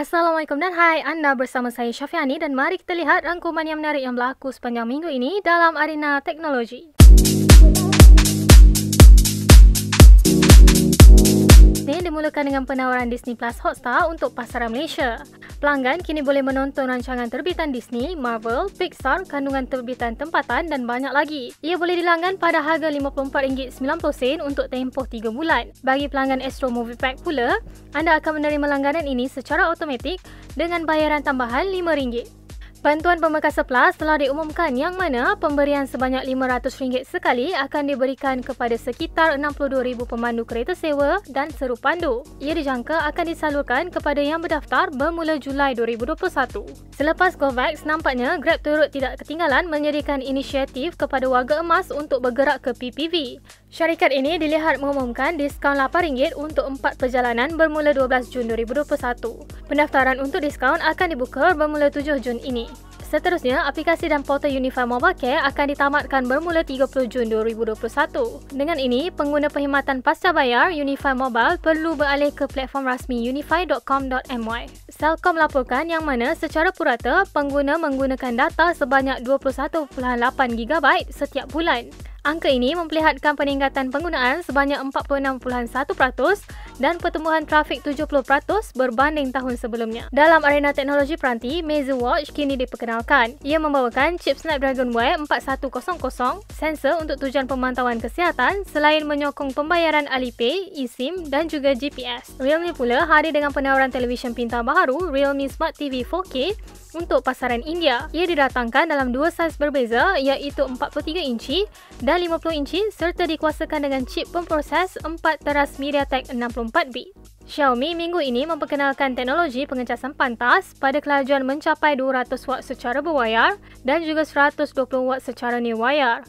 Assalamualaikum dan hai, anda bersama saya Syafiani dan mari kita lihat rangkuman yang menarik yang berlaku sepanjang minggu ini dalam arena teknologi. Ini dimulakan dengan penawaran Disney Plus Hotstar untuk pasaran Malaysia. Pelanggan kini boleh menonton rancangan terbitan Disney, Marvel, Pixar, kandungan terbitan tempatan dan banyak lagi. Ia boleh dilanggan pada harga RM54.90 untuk tempoh 3 bulan. Bagi pelanggan Astro Movie Pack pula, anda akan menerima langganan ini secara automatik dengan bayaran tambahan RM5. Bantuan Pemekasa Plus telah diumumkan yang mana pemberian sebanyak RM500 sekali akan diberikan kepada sekitar 62,000 pemandu kereta sewa dan seru pandu. Ia dijangka akan disalurkan kepada yang berdaftar bermula Julai 2021. Selepas GoVax, nampaknya Grab turut tidak ketinggalan menyediakan inisiatif kepada warga emas untuk bergerak ke PPV. Syarikat ini dilihat mengumumkan diskaun RM8 untuk 4 perjalanan bermula 12 Jun 2021. Pendaftaran untuk diskaun akan dibuka bermula 7 Jun ini. Seterusnya, aplikasi dan portal Unify Mobile Care akan ditamatkan bermula 30 Jun 2021. Dengan ini, pengguna perkhidmatan pasca bayar Unify Mobile perlu beralih ke platform rasmi unify.com.my. Celcom laporkan yang mana secara purata, pengguna menggunakan data sebanyak 21.8GB setiap bulan. Angka ini memperlihatkan peningkatan penggunaan sebanyak 46.1% dan pertumbuhan trafik 70% berbanding tahun sebelumnya. Dalam arena teknologi peranti, Meizu Watch kini diperkenalkan. Ia membawakan chip Snapdragon Wear 4100, sensor untuk tujuan pemantauan kesihatan selain menyokong pembayaran Alipay, eSIM dan juga GPS. Realme pula hadir dengan penawaran televisyen pintar baharu Realme Smart TV 4K untuk pasaran India. Ia didatangkan dalam dua saiz berbeza iaitu 43 inci dan 50 inci serta dikuasakan dengan chip pemproses 4 teras MediaTek 64-bit. Xiaomi minggu ini memperkenalkan teknologi pengecasan pantas pada kelajuan mencapai 200 watt secara berwayar dan juga 120 watt secara nirwayar.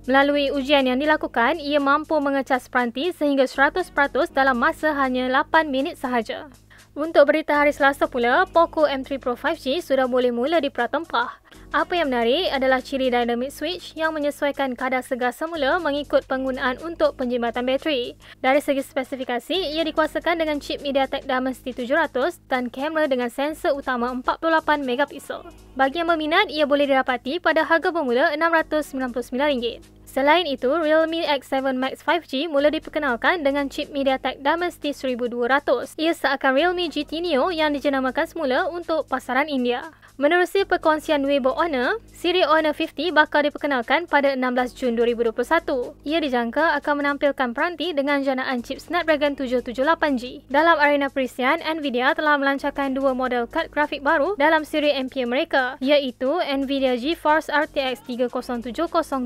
Melalui ujian yang dilakukan, ia mampu mengecas peranti sehingga 100% dalam masa hanya 8 minit sahaja. Untuk berita hari Selasa pula, Poco M3 Pro 5G sudah boleh mula diperatempah. Apa yang menarik adalah ciri dynamic switch yang menyesuaikan kadar segar semula mengikut penggunaan untuk penjimatan bateri. Dari segi spesifikasi, ia dikuasakan dengan chip MediaTek Dimensity 700 dan kamera dengan sensor utama 48 megapiksel. Bagi yang berminat, ia boleh didapati pada harga bermula RM699. Selain itu, Realme X7 Max 5G mula diperkenalkan dengan chip MediaTek Dimensity 1200. Ia seakan Realme GT Neo yang dijenamakan semula untuk pasaran India. Menerusi perkongsian Weibo Honor, siri Honor 50 bakal diperkenalkan pada 16 Jun 2021. Ia dijangka akan menampilkan peranti dengan janaan chip Snapdragon 778G. Dalam arena perisian, Nvidia telah melancarkan dua model kad grafik baru dalam siri NPU mereka, iaitu Nvidia GeForce RTX 3070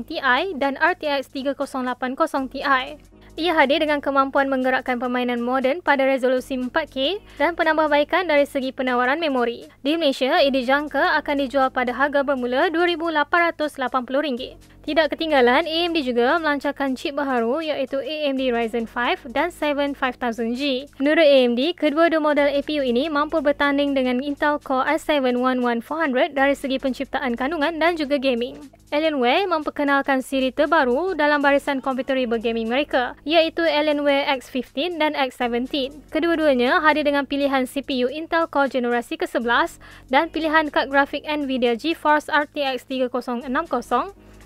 Ti dan RTX 3080 Ti. Ia hadir dengan kemampuan menggerakkan permainan moden pada resolusi 4K dan penambahbaikan dari segi penawaran memori. Di Malaysia, ia dijangka akan dijual pada harga bermula RM2,880. Tidak ketinggalan, AMD juga melancarkan chip baharu iaitu AMD Ryzen 5 dan 7 5000G. Menurut AMD, kedua-dua model APU ini mampu bertanding dengan Intel Core i7 11400 dari segi penciptaan kandungan dan juga gaming. Alienware memperkenalkan siri terbaru dalam barisan komputer bergaming mereka, iaitu Alienware X15 dan X17. Kedua-duanya hadir dengan pilihan CPU Intel Core generasi ke-11 dan pilihan kad grafik Nvidia GeForce RTX 3060,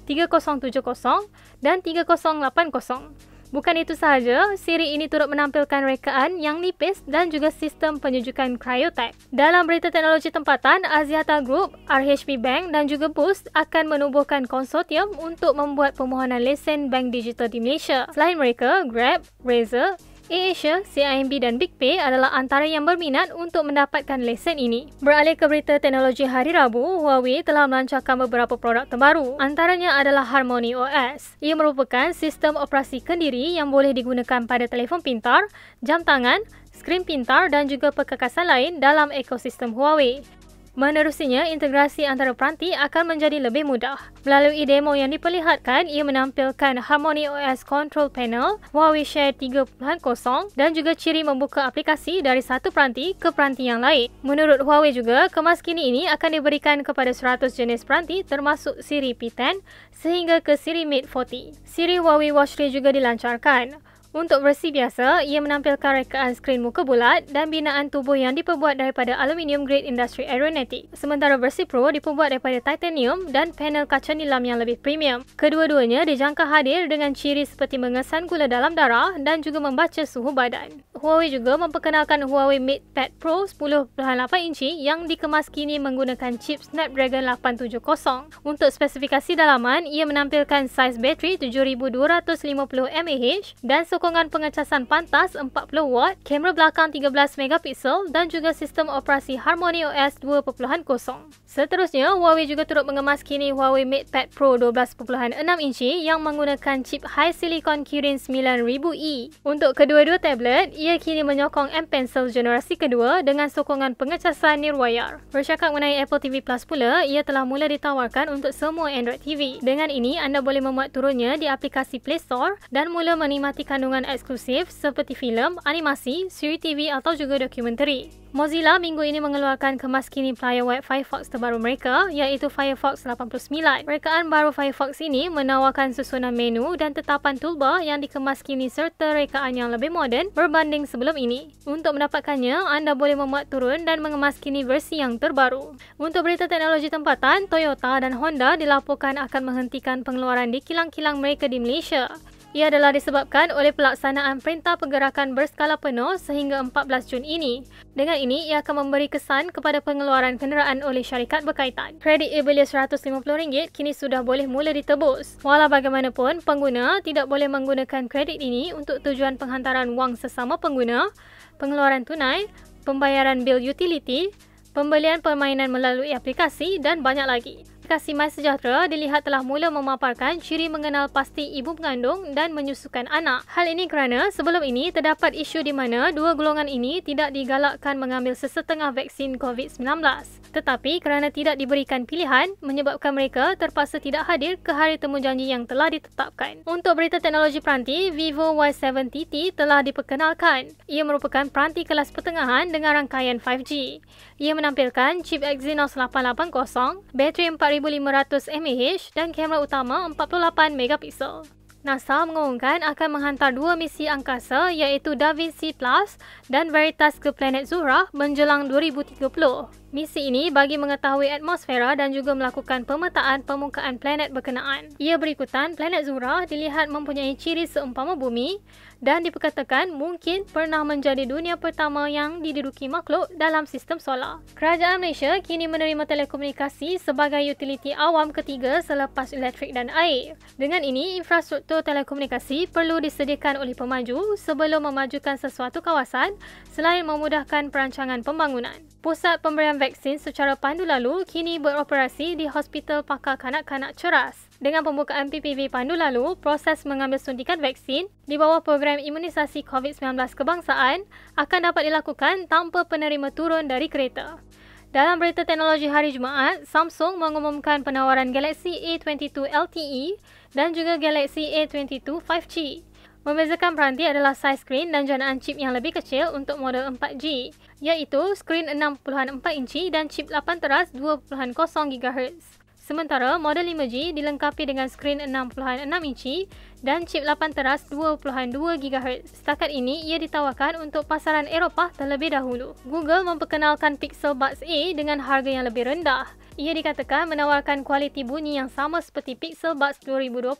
3070 dan 3080. Bukan itu sahaja, siri ini turut menampilkan rekaan yang nipis dan juga sistem penyejukan Cryotech. Dalam berita teknologi tempatan, Axiata Group, RHB Bank dan juga Boost akan menubuhkan konsortium untuk membuat permohonan lesen bank digital di Malaysia. Selain mereka, Grab, Razer, AirAsia, CIMB dan BigPay adalah antara yang berminat untuk mendapatkan lesen ini. Beralih ke berita teknologi hari Rabu, Huawei telah melancarkan beberapa produk terbaru. Antaranya adalah Harmony OS. Ia merupakan sistem operasi kendiri yang boleh digunakan pada telefon pintar, jam tangan, skrin pintar dan juga perkakasan lain dalam ekosistem Huawei. Menerusinya, integrasi antara peranti akan menjadi lebih mudah. Melalui demo yang diperlihatkan, ia menampilkan Harmony OS Control Panel, Huawei Share 3.0 dan juga ciri membuka aplikasi dari satu peranti ke peranti yang lain. Menurut Huawei juga, kemas kini ini akan diberikan kepada 100 jenis peranti termasuk siri P10 sehingga ke siri Mate 40. Siri Huawei Watch 3 juga dilancarkan. Untuk versi biasa, ia menampilkan rekaan skrin muka bulat dan binaan tubuh yang diperbuat daripada aluminium grade industri aeronautik. Sementara versi Pro diperbuat daripada titanium dan panel kaca nilam yang lebih premium. Kedua-duanya dijangka hadir dengan ciri seperti mengesan gula dalam darah dan juga membaca suhu badan. Huawei juga memperkenalkan Huawei MatePad Pro 10.8 inci yang dikemas kini menggunakan chip Snapdragon 870. Untuk spesifikasi dalaman, ia menampilkan saiz bateri 7250 mAh dan sokongan pengecasan pantas 40 watt, kamera belakang 13 megapiksel dan juga sistem operasi Harmony OS 2.0. Seterusnya, Huawei juga turut mengemas kini Huawei MatePad Pro 12.6 inci yang menggunakan chip High Silicon Kirin 9000E. Untuk kedua-dua tablet, ia kini menyokong M Pencil generasi kedua dengan sokongan pengecasan nirwayar. Bercakap mengenai Apple TV Plus pula, ia telah mula ditawarkan untuk semua Android TV. Dengan ini, anda boleh memuat turunnya di aplikasi Play Store dan mula menikmati kandungan eksklusif seperti filem, animasi, siri TV atau juga dokumentari. Mozilla minggu ini mengeluarkan kemaskini player web Firefox terbaru mereka, iaitu Firefox 89. Rekaan baru Firefox ini menawarkan susunan menu dan tetapan toolbar yang dikemaskini serta rekaan yang lebih moden berbanding sebelum ini. Untuk mendapatkannya, anda boleh memuat turun dan mengemaskini versi yang terbaru. Untuk berita teknologi tempatan, Toyota dan Honda dilaporkan akan menghentikan pengeluaran di kilang-kilang mereka di Malaysia. Ia adalah disebabkan oleh pelaksanaan Perintah Pergerakan Berskala Penuh sehingga 14 Jun ini. Dengan ini, ia akan memberi kesan kepada pengeluaran kenderaan oleh syarikat berkaitan. Kredit e-belia RM150 kini sudah boleh mula ditebus. Walau bagaimanapun, pengguna tidak boleh menggunakan kredit ini untuk tujuan penghantaran wang sesama pengguna, pengeluaran tunai, pembayaran bil utility, pembelian permainan melalui aplikasi dan banyak lagi. Aplikasi MySejahtera dilihat telah mula memaparkan ciri mengenal pasti ibu mengandung dan menyusukan anak. Hal ini kerana sebelum ini terdapat isu di mana dua golongan ini tidak digalakkan mengambil sesetengah vaksin COVID-19. Tetapi kerana tidak diberikan pilihan, menyebabkan mereka terpaksa tidak hadir ke hari temujanji yang telah ditetapkan. Untuk berita teknologi peranti, Vivo Y7TT telah diperkenalkan. Ia merupakan peranti kelas pertengahan dengan rangkaian 5G. Ia menampilkan chip Exynos 880, bateri 4500 mAh dan kamera utama 48 megapiksel. NASA mengumumkan akan menghantar dua misi angkasa iaitu Da Vinci Plus dan Veritas ke planet Zuhrah menjelang 2030. Misi ini bagi mengetahui atmosfera dan juga melakukan pemetaan permukaan planet berkenaan. Ia berikutan, planet Zuhrah dilihat mempunyai ciri seumpama bumi dan diperkatakan mungkin pernah menjadi dunia pertama yang diduduki makhluk dalam sistem solar. Kerajaan Malaysia kini menerima telekomunikasi sebagai utiliti awam ketiga selepas elektrik dan air. Dengan ini, infrastruktur telekomunikasi perlu disediakan oleh pemaju sebelum memajukan sesuatu kawasan selain memudahkan perancangan pembangunan. Pusat pemberian vaksin secara pandu lalu kini beroperasi di Hospital Pakar Kanak-Kanak Ceras. Dengan pembukaan PPV pandu lalu, proses mengambil suntikan vaksin di bawah program imunisasi COVID-19 kebangsaan akan dapat dilakukan tanpa penerima turun dari kereta. Dalam berita teknologi hari Jumaat, Samsung mengumumkan penawaran Galaxy A22 LTE dan juga Galaxy A22 5G. Membezakan peranti adalah saiz skrin dan janaan chip yang lebih kecil untuk model 4G, iaitu skrin 6.4 inci dan chip 8 teras 2.0 GHz. Sementara model 5G dilengkapi dengan skrin 6.6 inci dan chip 8 teras 2.2 GHz. Setakat ini, ia ditawarkan untuk pasaran Eropah terlebih dahulu. Google memperkenalkan Pixel Buds A dengan harga yang lebih rendah. Ia dikatakan menawarkan kualiti bunyi yang sama seperti Pixel Buds 2020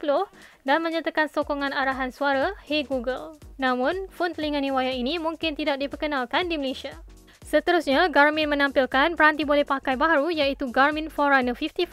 dan menyertakan sokongan arahan suara Hey Google. Namun, fon telinga nirwayar ini mungkin tidak diperkenalkan di Malaysia. Seterusnya, Garmin menampilkan peranti boleh pakai baru iaitu Garmin Forerunner 55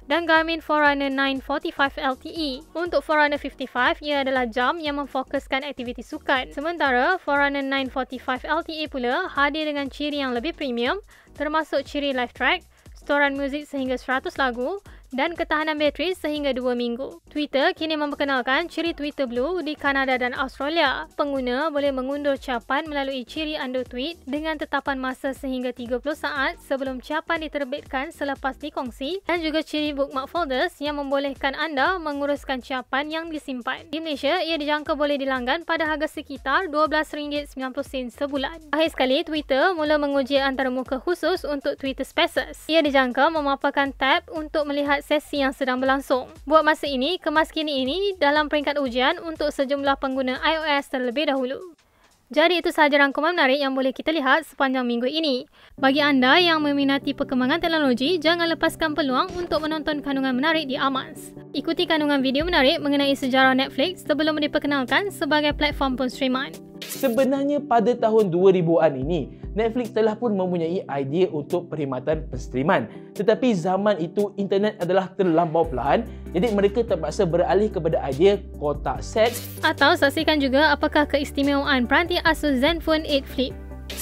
dan Garmin Forerunner 945 LTE. Untuk Forerunner 55, ia adalah jam yang memfokuskan aktiviti sukan. Sementara, Forerunner 945 LTE pula hadir dengan ciri yang lebih premium termasuk ciri live track, storan muzik sehingga 100 lagu dan ketahanan bateri sehingga 2 minggu. Twitter kini memperkenalkan ciri Twitter Blue di Kanada dan Australia. Pengguna boleh mengundur capan melalui ciri undo tweet dengan tetapan masa sehingga 30 saat sebelum capan diterbitkan selepas dikongsi dan juga ciri bookmark folders yang membolehkan anda menguruskan capan yang disimpan. Di Malaysia, ia dijangka boleh dilanggan pada harga sekitar RM12.90 sebulan. Akhir sekali, Twitter mula menguji antarmuka khusus untuk Twitter Spaces. Ia dijangka memaparkan tab untuk melihat sesi yang sedang berlangsung. Buat masa ini, kemas kini ini dalam peringkat ujian untuk sejumlah pengguna iOS terlebih dahulu. Jadi itu sahaja rangkuman menarik yang boleh kita lihat sepanjang minggu ini. Bagi anda yang meminati perkembangan teknologi, jangan lepaskan peluang untuk menonton kandungan menarik di Amaz. Ikuti kandungan video menarik mengenai sejarah Netflix sebelum diperkenalkan sebagai platform penstreaman. Sebenarnya pada tahun 2000-an ini, Netflix telah pun mempunyai idea untuk perkhidmatan penstreaman. Tetapi zaman itu internet adalah terlampau perlahan, jadi mereka terpaksa beralih kepada idea kotak set. Atau saksikan juga apakah keistimewaan peranti Asus Zenfone 8 Flip.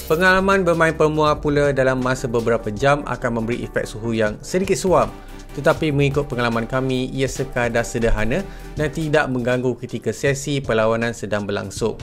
Pengalaman bermain permua pula dalam masa beberapa jam akan memberi efek suhu yang sedikit suam. Tetapi mengikut pengalaman kami, ia sekadar sederhana dan tidak mengganggu ketika sesi perlawanan sedang berlangsung.